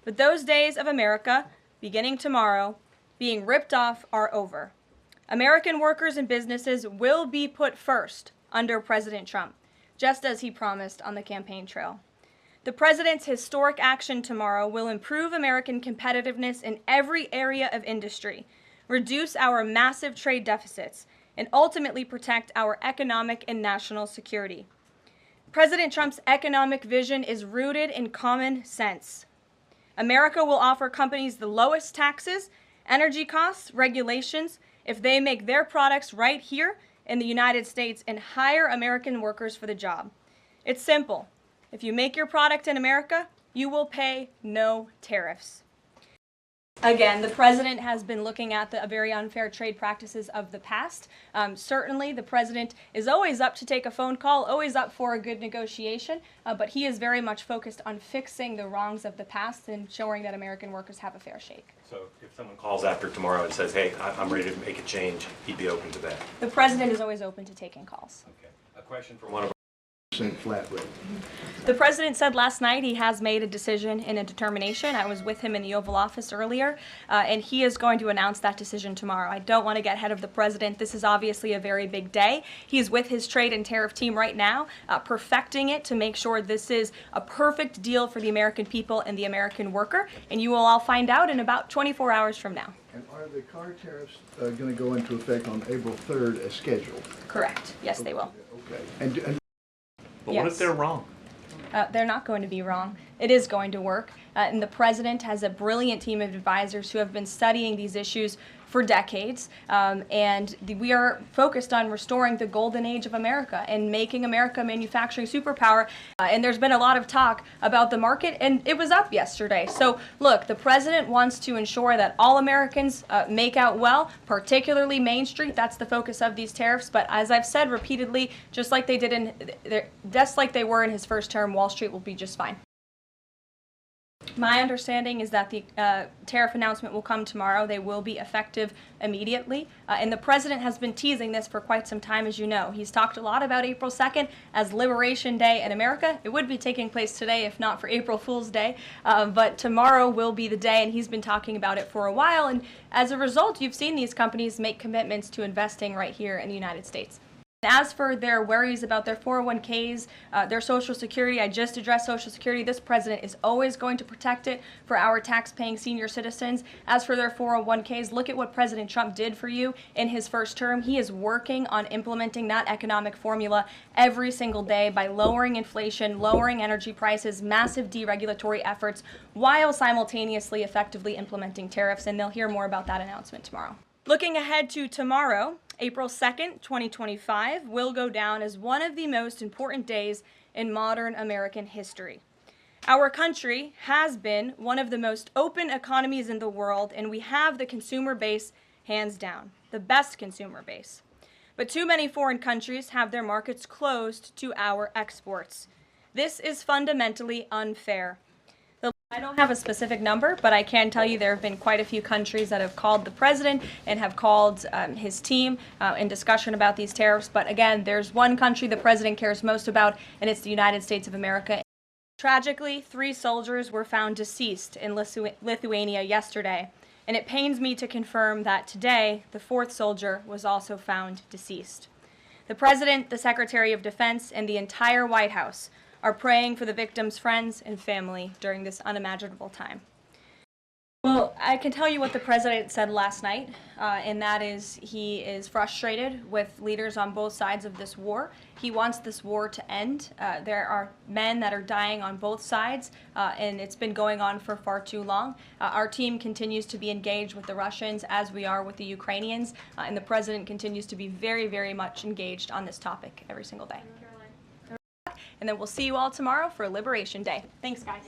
But those days of America, beginning tomorrow, being ripped off are over. American workers and businesses will be put first under President Trump, just as he promised on the campaign trail. The president's historic action tomorrow will improve American competitiveness in every area of industry, reduce our massive trade deficits, and ultimately protect our economic and national security. President Trump's economic vision is rooted in common sense. America will offer companies the lowest taxes, energy costs, regulations, if they make their products right here in the United States and hire American workers for the job. It's simple. If you make your product in America, you will pay no tariffs. Again, the president has been looking at the very unfair trade practices of the past. Certainly, the president is always up to take a phone call, always up for a good negotiation, but he is very much focused on fixing the wrongs of the past and ensuring that American workers have a fair shake. So if someone calls after tomorrow and says, hey, I'm ready to make a change, he'd be open to that? The president is always open to taking calls. Okay. A question from one of flat rate. The president said last night he has made a decision and a determination. I was with him in the Oval Office earlier, and he is going to announce that decision tomorrow. I don't want to get ahead of the president. This is obviously a very big day. He's with his trade and tariff team right now, perfecting it to make sure this is a perfect deal for the American people and the American worker, and you will all find out in about 24 hours from now. And are the car tariffs going to go into effect on April 3rd as scheduled? Correct. Yes, they will. Okay. And But what if they're wrong? They're not going to be wrong. It is going to work. And the president has a brilliant team of advisors who have been studying these issues for decades. We are focused on restoring the golden age of America and making America a manufacturing superpower. And there's been a lot of talk about the market, and it was up yesterday. So look, the president wants to ensure that all Americans make out well, particularly Main Street. That's the focus of these tariffs. But as I've said repeatedly, just like they were in his first term, Wall Street will be just fine. My understanding is that the tariff announcement will come tomorrow. They will be effective immediately. And the president has been teasing this for quite some time, as you know. He's talked a lot about April 2nd as Liberation Day in America. It would be taking place today if not for April Fool's Day. But tomorrow will be the day, and he's been talking about it for a while. And as a result, you've seen these companies make commitments to investing right here in the United States. As for their worries about their 401ks, their Social Security, I just addressed Social Security. This president is always going to protect it for our tax-paying senior citizens. As for their 401ks, look at what President Trump did for you in his first term. He is working on implementing that economic formula every single day by lowering inflation, lowering energy prices, massive deregulatory efforts, while simultaneously effectively implementing tariffs, and they'll hear more about that announcement tomorrow. Looking ahead to tomorrow, April 2nd, 2025, will go down as one of the most important days in modern American history. Our country has been one of the most open economies in the world, and we have the consumer base hands down, the best consumer base. But too many foreign countries have their markets closed to our exports. This is fundamentally unfair. I don't have a specific number, but I can tell you there have been quite a few countries that have called the president and have called his team in discussion about these tariffs. But again, there's one country the president cares most about, and it's the United States of America. Tragically, 3 soldiers were found deceased in Lithuania yesterday, and it pains me to confirm that today the 4th soldier was also found deceased. The president, the Secretary of Defense, and the entire White House are praying for the victims' friends and family during this unimaginable time. Well, I can tell you what the president said last night, and that is he is frustrated with leaders on both sides of this war. He wants this war to end. There are men that are dying on both sides, and it's been going on for far too long. Our team continues to be engaged with the Russians as we are with the Ukrainians, and the president continues to be very, very much engaged on this topic every single day. And then we'll see you all tomorrow for Liberation Day. Thanks, guys.